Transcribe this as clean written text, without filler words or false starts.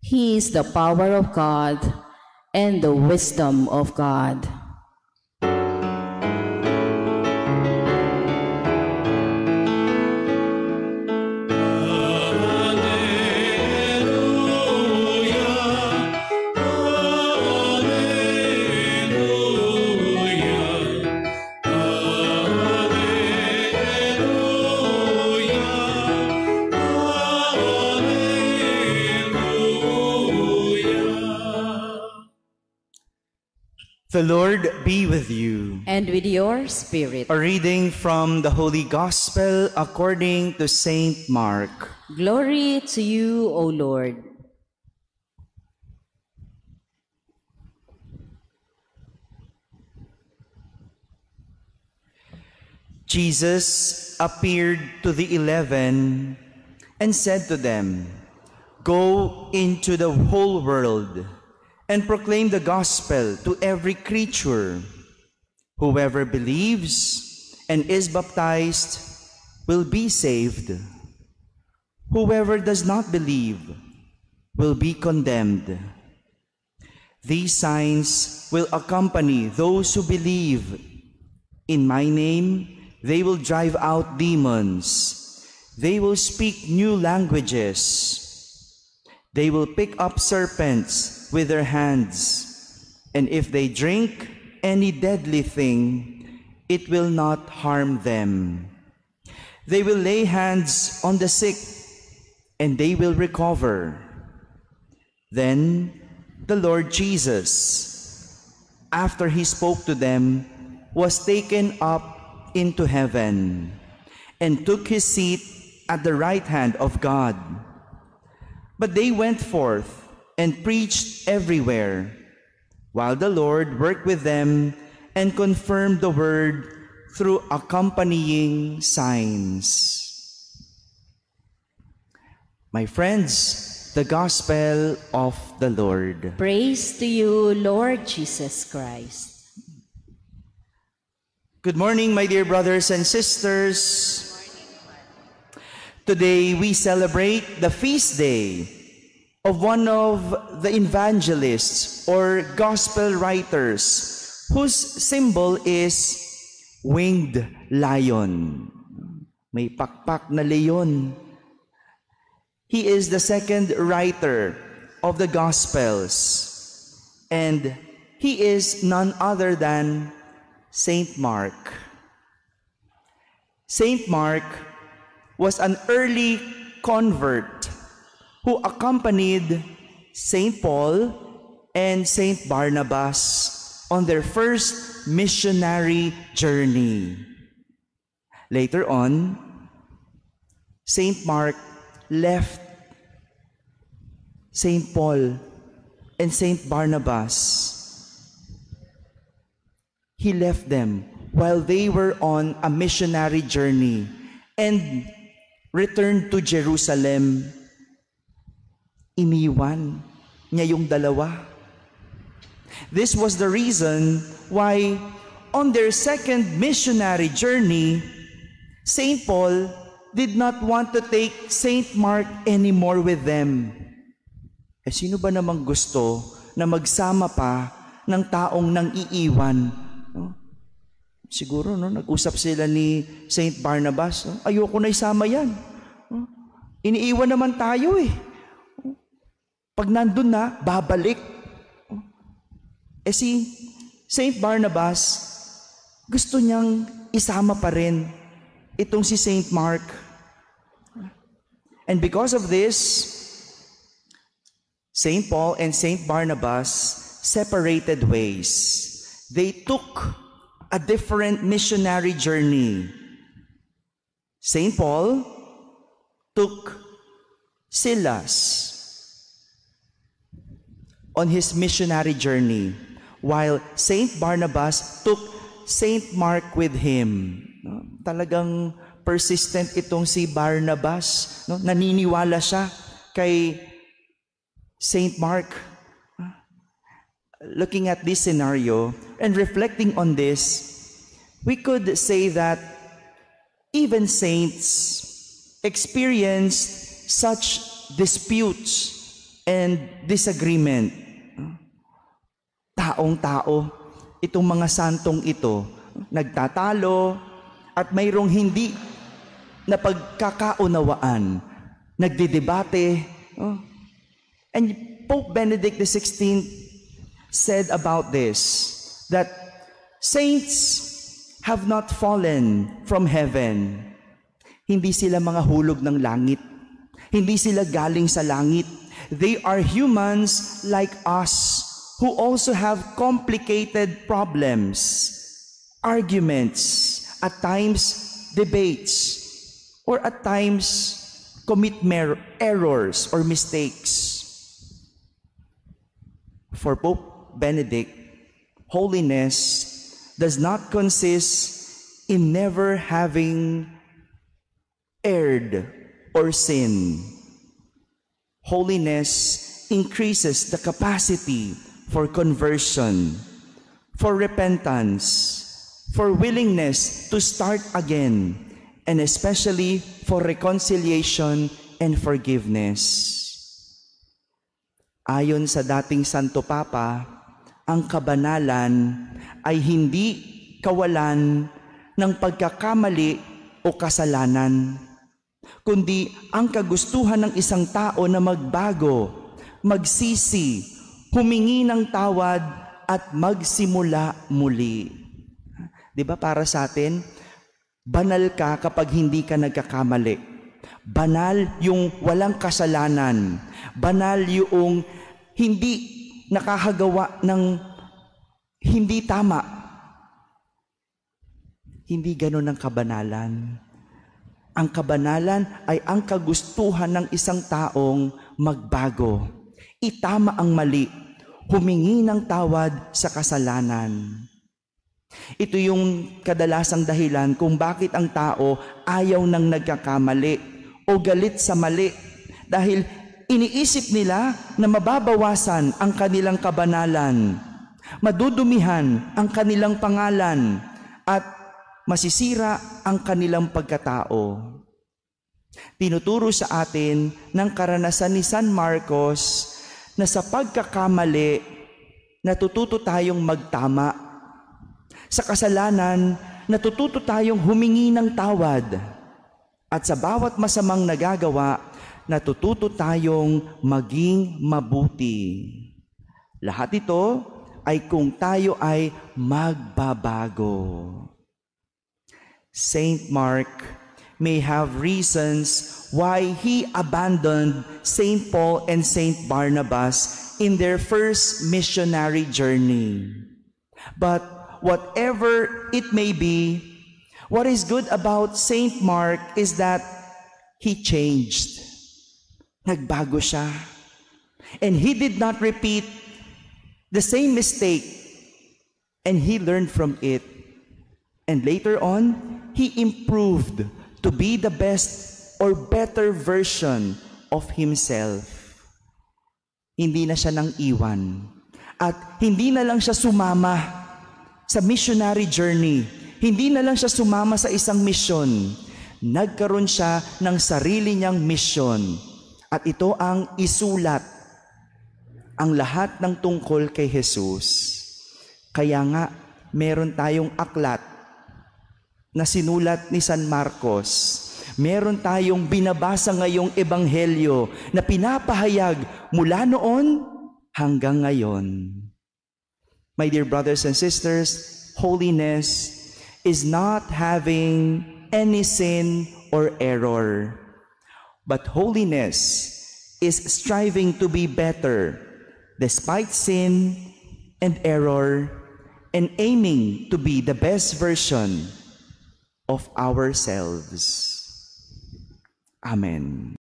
He is the power of God and the wisdom of God. The Lord be with you. And with your spirit. A reading from the Holy Gospel according to Saint Mark. Glory to you, O Lord. Jesus appeared to the 11 and said to them, "Go into the whole world and proclaim the gospel to every creature. Whoever believes and is baptized will be saved. Whoever does not believe will be condemned. These signs will accompany those who believe. In my name, they will drive out demons. They will speak new languages. They will pick up serpents with their hands, and if they drink any deadly thing, it will not harm them. They will lay hands on the sick, and they will recover." Then the Lord Jesus, after he spoke to them, was taken up into heaven and took his seat at the right hand of God. But they went forth and preached everywhere, while the Lord worked with them and confirmed the word through accompanying signs. My friends, the Gospel of the Lord. Praise to you, Lord Jesus Christ. Good morning, my dear brothers and sisters. Today we celebrate the feast day of one of the evangelists or gospel writers whose symbol is winged lion. May pakpak na leon. He is the second writer of the Gospels, and he is none other than Saint Mark. Saint Mark was an early convert who accompanied Saint Paul and Saint Barnabas on their first missionary journey. Later on, Saint Mark left Saint Paul and Saint Barnabas. He left them while they were on a missionary journey and returned to Jerusalem. Iniwan niya yung dalawa. This was the reason why on their second missionary journey, Saint Paul did not want to take Saint Mark anymore with them. Eh, sino ba namang gusto na magsama pa ng taong nang iiwan? No? Siguro, no, nag-usap sila ni Saint Barnabas, no? Ayoko na isama yan. No? Iniiwan naman tayo eh. Pag nandun na, babalik. Eh si Saint Barnabas, gusto niyang isama pa rin itong si Saint Mark. And because of this, Saint Paul and Saint Barnabas separated ways. They took a different missionary journey. Saint Paul took Silas on his missionary journey, while Saint Barnabas took Saint Mark with him. No? Talagang persistent itong si Barnabas. No? Naniniwala siya kay Saint Mark. Looking at this scenario and reflecting on this, we could say that even saints experienced such disputes and disagreement. Taong-tao, itong mga santong ito, nagtatalo at mayroong hindi na pagkakaunawaan, nagdidebate. And Pope Benedict XVI said about this, that saints have not fallen from heaven. Hindi sila mga hulog ng langit. Hindi sila galing sa langit. They are humans like us who also have complicated problems, arguments, at times debates, or at times commit errors or mistakes. For Pope Benedict, holiness does not consist in never having erred or sin. Holiness increases the capacity for conversion, for repentance, for willingness to start again, and especially for reconciliation and forgiveness. Ayon sa dating Santo Papa, ang kabanalan ay hindi kawalan ng pagkakamali o kasalanan, kundi ang kagustuhan ng isang tao na magbago, magsisi, humingi ng tawad at magsimula muli. 'Di ba para sa atin, banal ka kapag hindi ka nagkakamali. Banal yung walang kasalanan. Banal yung hindi nakahagawa ng hindi tama. Hindi ganun ang kabanalan. Ang kabanalan ay ang kagustuhan ng isang taong magbago. Itama ang mali. Humingi ng tawad sa kasalanan. Ito yung kadalasang dahilan kung bakit ang tao ayaw nang nagkakamali o galit sa mali. Dahil iniisip nila na mababawasan ang kanilang kabanalan, madudumihan ang kanilang pangalan, at masisira ang kanilang pagkatao. Tinuturo sa atin ng karanasan ni San Marcos na sa pagkakamali, natututo tayong magtama. Sa kasalanan, natututo tayong humingi ng tawad. At sa bawat masamang nagagawa, natututo tayong maging mabuti. Lahat ito ay kung tayo ay magbabago. Saint Mark may have reasons why he abandoned Saint Paul and Saint Barnabas in their first missionary journey. But whatever it may be, what is good about Saint Mark is that he changed. Nagbago siya. And he did not repeat the same mistake. And he learned from it. And later on, he improved to be the best or better version of himself. Hindi na siya nang iwan. At hindi na lang siya sumama sa missionary journey. Hindi na lang siya sumama sa isang misyon. Nagkaroon siya ng sarili niyang misyon. At ito ang isulat ang lahat ng tungkol kay Jesus. Kaya nga, meron tayong aklat na sinulat ni San Marcos. Meron tayong binabasa ngayong ebanghelyo na pinapahayag mula noon hanggang ngayon. My dear brothers and sisters, holiness is not having any sin or error. But holiness is striving to be better despite sin and error, and aiming to be the best version of ourselves. Amen.